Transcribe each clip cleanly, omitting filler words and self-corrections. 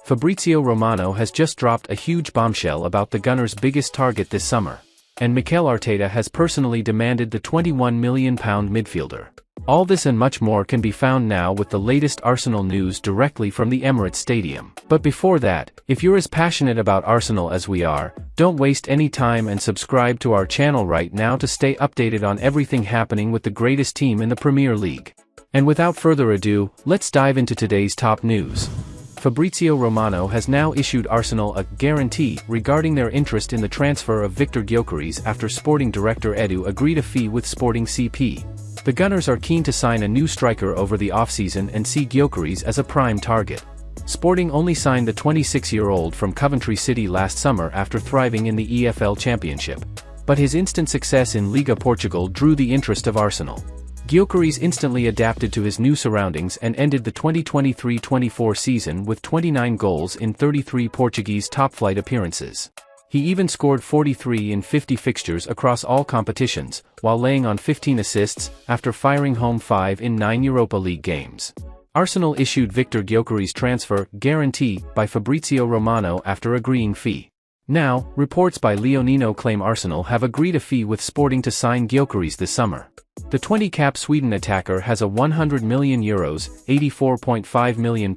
Fabrizio Romano has just dropped a huge bombshell about the Gunners' biggest target this summer, and Mikel Arteta has personally demanded the £21 million midfielder. All this and much more can be found now with the latest Arsenal news directly from the Emirates Stadium. But before that, if you're as passionate about Arsenal as we are, don't waste any time and subscribe to our channel right now to stay updated on everything happening with the greatest team in the Premier League. And without further ado, let's dive into today's top news. Fabrizio Romano has now issued Arsenal a guarantee regarding their interest in the transfer of Viktor Gyokeres after Sporting Director Edu agreed a fee with Sporting CP. The Gunners are keen to sign a new striker over the offseason and see Gyökeres as a prime target. Sporting only signed the 26-year-old from Coventry City last summer after thriving in the EFL Championship. But his instant success in Liga Portugal drew the interest of Arsenal. Gyökeres instantly adapted to his new surroundings and ended the 2023-24 season with 29 goals in 33 Portuguese top-flight appearances. He even scored 43 in 50 fixtures across all competitions, while laying on 15 assists, after firing home 5 in 9 Europa League games. Arsenal issued Viktor Gyokeres' transfer guarantee by Fabrizio Romano after agreeing fee. Now, reports by Leonino claim Arsenal have agreed a fee with Sporting to sign Gyökeres this summer. The 20-cap Sweden attacker has a €100 million (£84.5 million)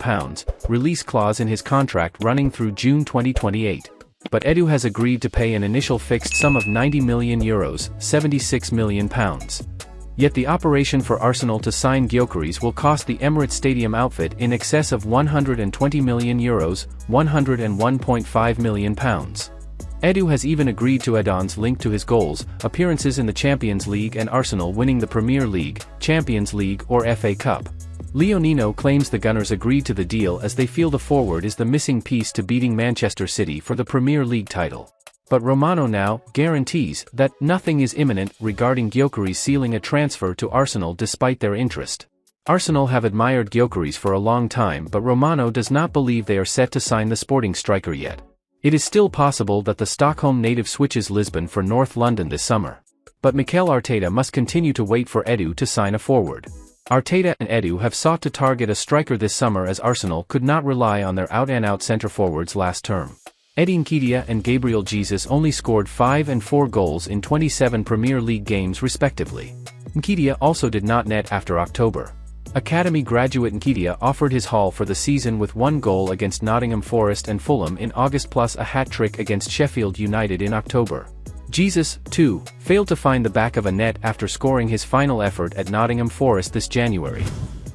release clause in his contract running through June 2028. But Edu has agreed to pay an initial fixed sum of €90 million (£76 million). Yet the operation for Arsenal to sign Gyökeres will cost the Emirates Stadium outfit in excess of €120 million (£101.5 million). Edu has even agreed to add-ons linked to his goals, appearances in the Champions League and Arsenal winning the Premier League, Champions League or FA Cup. Leonino claims the Gunners agreed to the deal as they feel the forward is the missing piece to beating Manchester City for the Premier League title. But Romano now guarantees that nothing is imminent regarding Gyökeres sealing a transfer to Arsenal despite their interest. Arsenal have admired Gyökeres for a long time, but Romano does not believe they are set to sign the Sporting striker yet. It is still possible that the Stockholm native switches Lisbon for North London this summer. But Mikel Arteta must continue to wait for Edu to sign a forward. Arteta and Edu have sought to target a striker this summer as Arsenal could not rely on their out-and-out centre-forwards last term. Edin Nketiah and Gabriel Jesus only scored 5 and 4 goals in 27 Premier League games respectively. Nketiah also did not net after October. Academy graduate Nketiah offered his haul for the season with 1 goal against Nottingham Forest and Fulham in August plus a hat-trick against Sheffield United in October. Jesus, too, failed to find the back of a net after scoring his final effort at Nottingham Forest this January.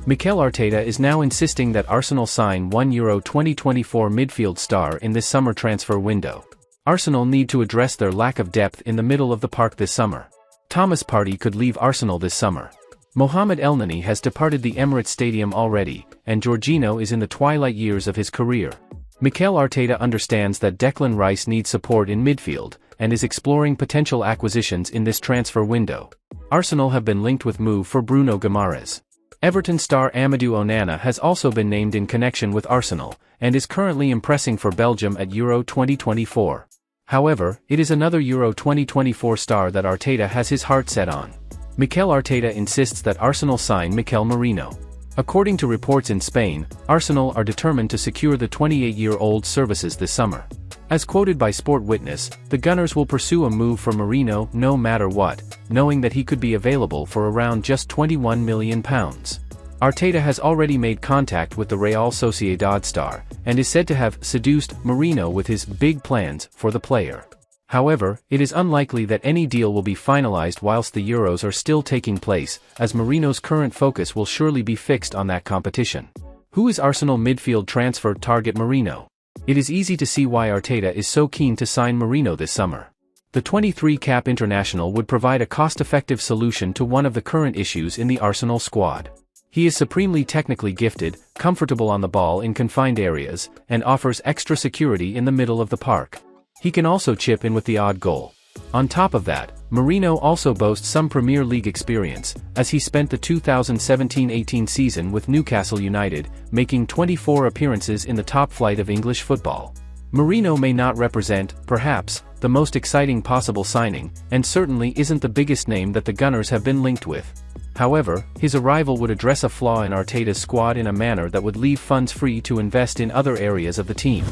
Mikel Arteta is now insisting that Arsenal sign €1 2024 midfield star in this summer transfer window. Arsenal need to address their lack of depth in the middle of the park this summer. Thomas Partey could leave Arsenal this summer. Mohamed Elneny has departed the Emirates Stadium already, and Jorginho is in the twilight years of his career. Mikel Arteta understands that Declan Rice needs support in midfield, and is exploring potential acquisitions in this transfer window. Arsenal have been linked with move for Bruno Guimaraes. Everton star Amadou Onana has also been named in connection with Arsenal, and is currently impressing for Belgium at Euro 2024. However, it is another Euro 2024 star that Arteta has his heart set on. Mikel Arteta insists that Arsenal sign Mikel Merino. According to reports in Spain, Arsenal are determined to secure the 28-year-old's services this summer. As quoted by Sport Witness, the Gunners will pursue a move for Merino no matter what, knowing that he could be available for around just £21 million. Arteta has already made contact with the Real Sociedad star, and is said to have seduced Merino with his big plans for the player. However, it is unlikely that any deal will be finalized whilst the Euros are still taking place, as Merino's current focus will surely be fixed on that competition. Who is Arsenal midfield transfer target Merino? It is easy to see why Arteta is so keen to sign Merino this summer. The 23-cap international would provide a cost-effective solution to one of the current issues in the Arsenal squad. He is supremely technically gifted, comfortable on the ball in confined areas, and offers extra security in the middle of the park. He can also chip in with the odd goal. On top of that, Merino also boasts some Premier League experience, as he spent the 2017-18 season with Newcastle United, making 24 appearances in the top flight of English football. Merino may not represent, perhaps, the most exciting possible signing, and certainly isn't the biggest name that the Gunners have been linked with. However, his arrival would address a flaw in Arteta's squad in a manner that would leave funds free to invest in other areas of the team.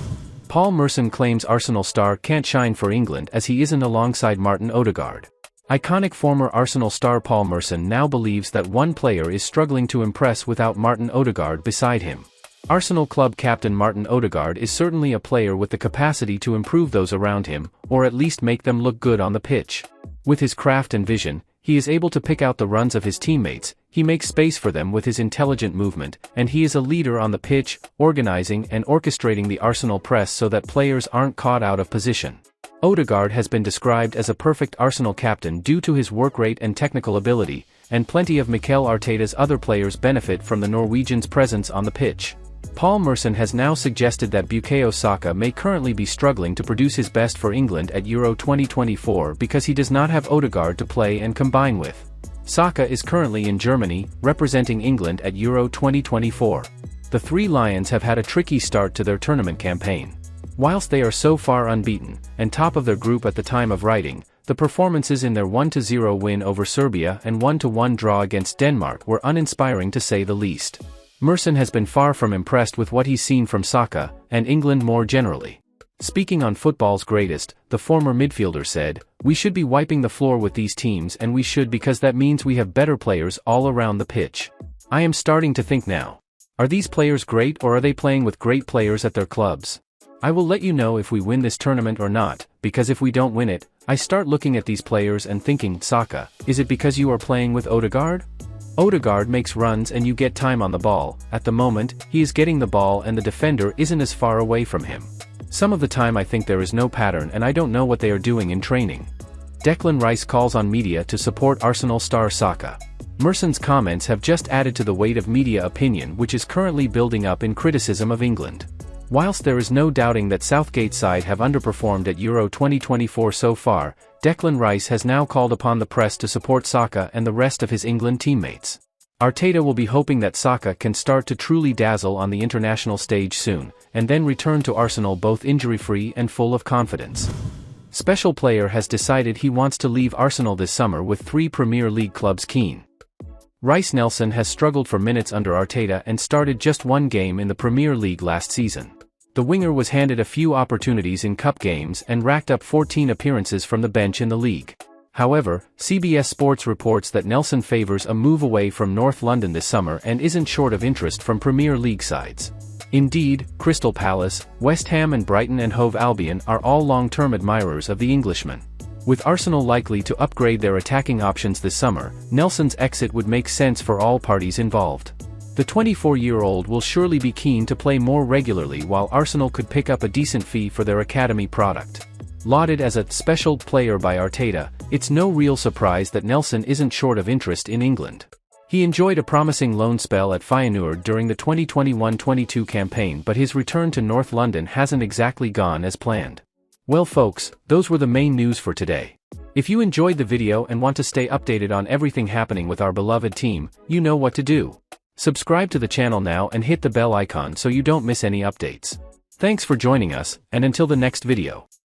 Paul Merson claims Arsenal star can't shine for England as he isn't alongside Martin Odegaard. Iconic former Arsenal star Paul Merson now believes that one player is struggling to impress without Martin Odegaard beside him. Arsenal club captain Martin Odegaard is certainly a player with the capacity to improve those around him, or at least make them look good on the pitch. With his craft and vision, he is able to pick out the runs of his teammates, he makes space for them with his intelligent movement, and he is a leader on the pitch, organizing and orchestrating the Arsenal press so that players aren't caught out of position. Odegaard has been described as a perfect Arsenal captain due to his work rate and technical ability, and plenty of Mikel Arteta's other players benefit from the Norwegian's presence on the pitch. Paul Merson has now suggested that Bukayo Saka may currently be struggling to produce his best for England at Euro 2024 because he does not have Odegaard to play and combine with. Saka is currently in Germany, representing England at Euro 2024. The Three Lions have had a tricky start to their tournament campaign. Whilst they are so far unbeaten, and top of their group at the time of writing, the performances in their 1-0 win over Serbia and 1-1 draw against Denmark were uninspiring to say the least. Merson has been far from impressed with what he's seen from Saka, and England more generally. Speaking on football's greatest, the former midfielder said, "We should be wiping the floor with these teams, and we should because that means we have better players all around the pitch. I am starting to think now. Are these players great or are they playing with great players at their clubs? I will let you know if we win this tournament or not, because if we don't win it, I start looking at these players and thinking, Saka, is it because you are playing with Odegaard? Odegaard makes runs and you get time on the ball. At the moment, he is getting the ball and the defender isn't as far away from him. Some of the time I think there is no pattern and I don't know what they are doing in training." Declan Rice calls on media to support Arsenal star Saka. Merson's comments have just added to the weight of media opinion which is currently building up in criticism of England. Whilst there is no doubting that Southgate's side have underperformed at Euro 2024 so far, Declan Rice has now called upon the press to support Saka and the rest of his England teammates. Arteta will be hoping that Saka can start to truly dazzle on the international stage soon, and then return to Arsenal both injury-free and full of confidence. Special player has decided he wants to leave Arsenal this summer with 3 Premier League clubs keen. Reiss Nelson has struggled for minutes under Arteta and started just one game in the Premier League last season. The winger was handed a few opportunities in cup games and racked up 14 appearances from the bench in the league. However, CBS Sports reports that Nelson favours a move away from North London this summer and isn't short of interest from Premier League sides. Indeed, Crystal Palace, West Ham and Brighton and Hove Albion are all long-term admirers of the Englishman. With Arsenal likely to upgrade their attacking options this summer, Nelson's exit would make sense for all parties involved. The 24-year-old will surely be keen to play more regularly while Arsenal could pick up a decent fee for their academy product. Lauded as a special player by Arteta, it's no real surprise that Nelson isn't short of interest in England. He enjoyed a promising loan spell at Feyenoord during the 2021-22 campaign, but his return to North London hasn't exactly gone as planned. Well folks, those were the main news for today. If you enjoyed the video and want to stay updated on everything happening with our beloved team, you know what to do. Subscribe to the channel now and hit the bell icon so you don't miss any updates. Thanks for joining us, and until the next video.